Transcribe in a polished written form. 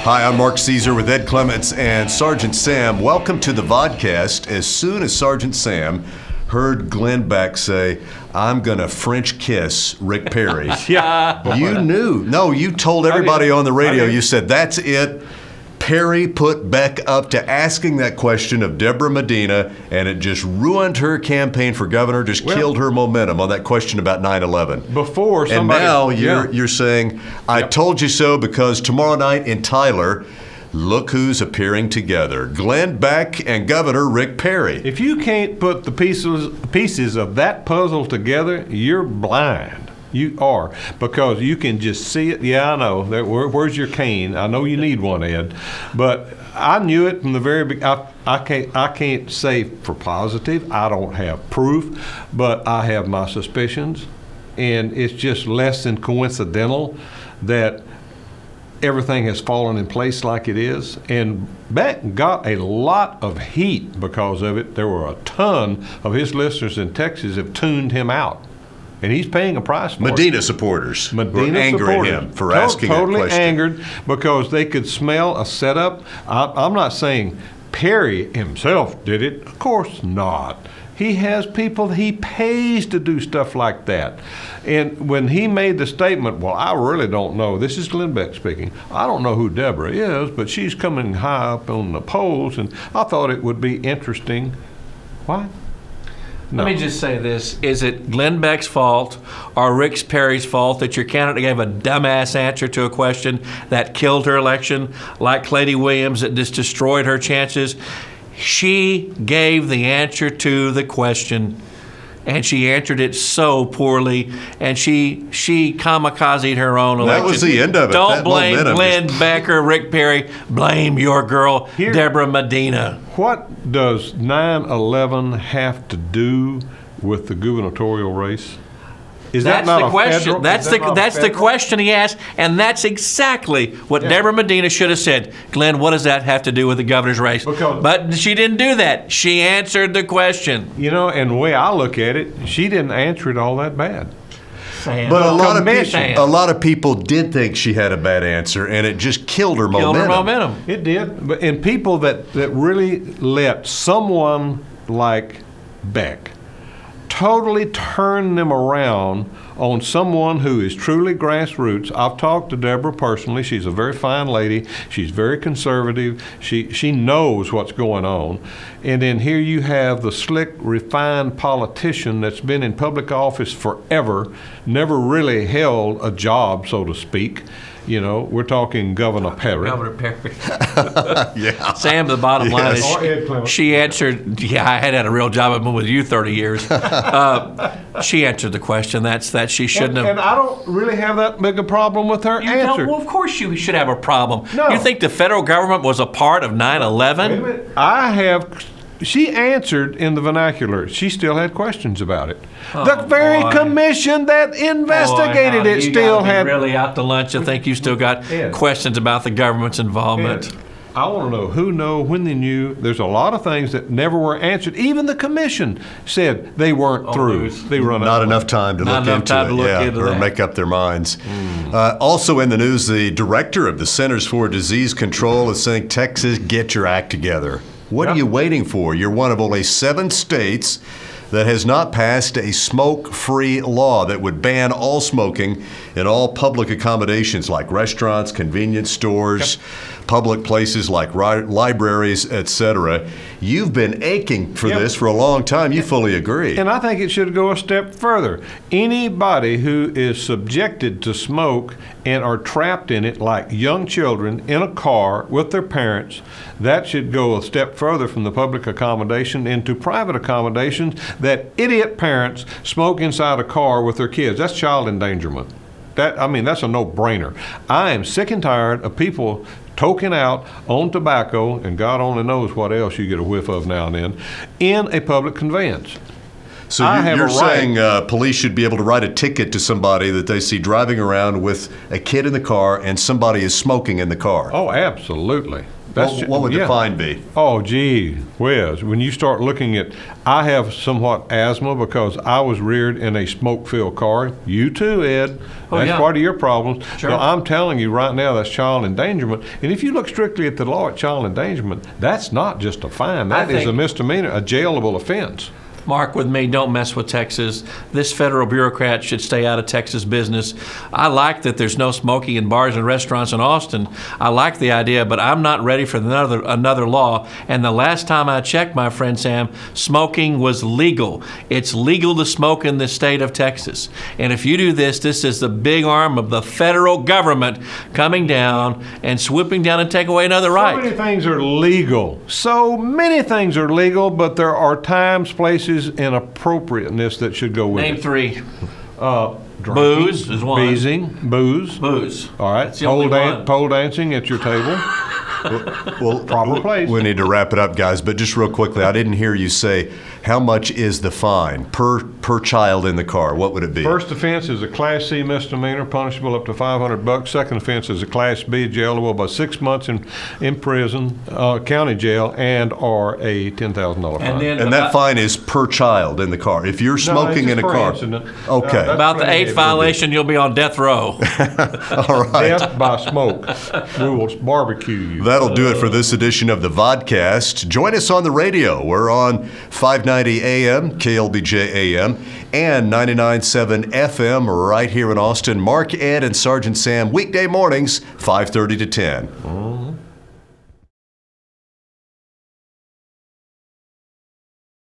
Hi, I'm Mark Caesar with Ed Clements and Sergeant Sam. Welcome to the vodcast. As soon as Sergeant Sam heard Glenn Beck say, "I'm going to French kiss Rick Perry," you knew. No, you told everybody on the radio, you said, that's it. Perry put Beck up to asking that question of Deborah Medina, and it just ruined her campaign for governor, just killed her momentum on that question about 9/11. Before somebody... And now you're saying, I told you so, because tomorrow night in Tyler, look who's appearing together. Glenn Beck and Governor Rick Perry. If you can't put the pieces of that puzzle together, you're blind. You are, because you can just see it. Yeah, I know. Where's your cane? I know you need one, Ed. But I knew it from the very beginning. I can't say for positive. I don't have proof, but I have my suspicions. And it's just less than coincidental that everything has fallen in place like it is. And Beck got a lot of heat because of it. There were a ton of his listeners in Texas have tuned him out. And he's paying a price for Medina it. supporters were angry at him for asking that question. Totally angered because they could smell a setup. I'm not saying Perry himself did it. Of course not. He has people he pays to do stuff like that. And when he made the statement, well, I really don't know. This is Glenn Beck speaking. I don't know who Deborah is, but she's coming high up on the polls, and I thought it would be interesting. What? No. Let me just say this. Is it Glenn Beck's fault or Rick Perry's fault that your candidate gave a dumbass answer to a question that killed her election, like Clady Williams, that just destroyed her chances? She gave the answer to the question, and she answered it so poorly, and she kamikazed her own election. That was the end of it. Don't blame Glenn Beck or Rick Perry. Blame your girl, Deborah Medina. What does 9/11 have to do with the gubernatorial race? Is that not the question? Federal, that's the question he asked, and that's exactly what Deborah Medina should have said. Glenn, what does that have to do with the governor's race? But she didn't do that. She answered the question. You know, and the way I look at it, she didn't answer it all that bad. Sam. But a lot of people did think she had a bad answer, and it just killed her momentum. It did. And people that really let someone like Beck totally turn them around on someone who is truly grassroots. I've talked to Deborah personally. She's a very fine lady. She's very conservative. She knows what's going on. And then here you have the slick, refined politician that's been in public office forever, never really held a job, so to speak. You know, we're talking Governor Perry. Governor Perry. Yeah. Sam, the bottom line is she answered, I had a real job. I've been with you 30 years. She answered the question. That's that she shouldn't have. And I don't really have that big a problem with her answer. Well, of course you should have a problem. No. You think the federal government was a part of 9/11? She answered in the vernacular. She still had questions about it. The very commission that investigated it still had. Really out to lunch. I think you still got questions about the government's involvement. I want to know who knew, when they knew. There's a lot of things that never were answered. Even the commission said they weren't through. They run not enough time to look into it, or make up their minds. Also in the news, the director of the Centers for Disease Control is saying, Texas, get your act together. What are you waiting for? You're one of only 7 states that has not passed a smoke-free law that would ban all smoking in all public accommodations like restaurants, convenience stores, public places like libraries, etc. You've been aching for this for a long time. You fully agree. And I think it should go a step further. Anybody who is subjected to smoke and are trapped in it, like young children in a car with their parents, that should go a step further from the public accommodation into private accommodations that idiot parents smoke inside a car with their kids. That's child endangerment. That's a no-brainer. I am sick and tired of people toking out on tobacco, and God only knows what else you get a whiff of now and then, in a public conveyance. So you're saying police should be able to write a ticket to somebody that they see driving around with a kid in the car and somebody is smoking in the car? Oh, absolutely. What would the fine be? Oh, gee whiz. When you start looking at, I have somewhat asthma because I was reared in a smoke-filled car. You too, Ed. That's part of your problems. Sure. So I'm telling you right now, that's child endangerment. And if you look strictly at the law at child endangerment, that's not just a fine. That is a misdemeanor, a jailable offense. Mark, with me, don't mess with Texas. This federal bureaucrat should stay out of Texas business. I like that there's no smoking in bars and restaurants in Austin. I like the idea, but I'm not ready for another law. And the last time I checked, my friend Sam, smoking was legal. It's legal to smoke in the state of Texas. And if you do this, this is the big arm of the federal government coming down and swooping down and take away another right. So many things are legal. So many things are legal, but there are times, places, and appropriateness that should go with Name it. 3. Drinking, Booze is one. Booze. All right. That's the only one. Pole dancing at your table. Well, proper place. We need to wrap it up, guys. But just real quickly, I didn't hear you say how much is the fine per child in the car. What would it be? First offense is a Class C misdemeanor, punishable up to $500. Second offense is a Class B, jailable by 6 months in prison, county jail, and/or a $10,000 fine. And that fine is per child in the car. If you're smoking in a car, incident. Okay. About the 8th violation, you'll be on death row. All right. Death by smoke. We will barbecue you. That'll do it for this edition of the Vodcast. Join us on the radio. We're on 590 AM, KLBJ AM, and 99.7 FM right here in Austin. Mark, Ed, and Sergeant Sam, weekday mornings, 5:30 to 10.